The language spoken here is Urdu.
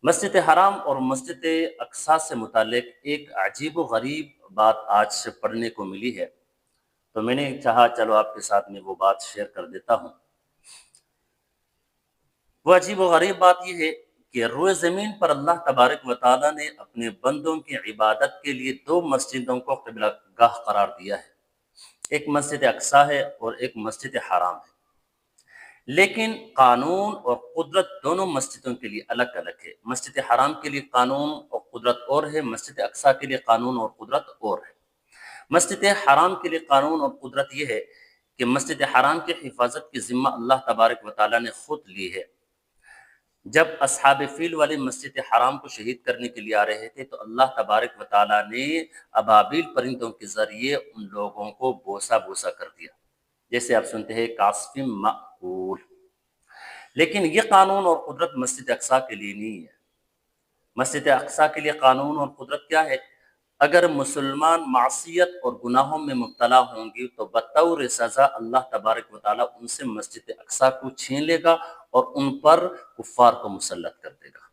مسجد حرام اور مسجد اقصی سے متعلق ایک عجیب و غریب بات آج سے پڑھنے کو ملی ہے، تو میں نے چاہا چلو آپ کے ساتھ میں وہ بات شیئر کر دیتا ہوں۔ وہ عجیب و غریب بات یہ ہے کہ روئے زمین پر اللہ تبارک و تعالیٰ نے اپنے بندوں کی عبادت کے لیے دو مسجدوں کو قبلہ گاہ قرار دیا ہے، ایک مسجد اقصی ہے اور ایک مسجد حرام ہے، لیکن قانون اور قدرت دونوں مسجدوں کے لیے الگ الگ ہے۔ مسجد حرام کے لیے قانون اور قدرت اور ہے، مسجد اقصی کے لیے قانون اور قدرت اور ہے۔ مسجد حرام کے لیے قانون اور قدرت یہ ہے کہ مسجد حرام کی حفاظت کی ذمہ اللہ تبارک و تعالیٰ نے خود لی ہے۔ جب اصحاب فیل والے مسجد حرام کو شہید کرنے کے لیے آ رہے تھے تو اللہ تبارک و تعالیٰ نے ابابیل پرندوں کے ذریعے ان لوگوں کو بوسا بوسا کر دیا، جیسے آپ سنتے ہیں کعصف مأکول۔ لیکن یہ قانون اور قدرت مسجد اقصی کے لیے نہیں ہے۔ مسجد اقصی کے لیے قانون اور قدرت کیا ہے؟ اگر مسلمان معصیت اور گناہوں میں مبتلا ہوں گی تو بطور سزا اللہ تبارک و تعالیٰ ان سے مسجد اقصی کو چھین لے گا اور ان پر کفار کو مسلط کر دے گا۔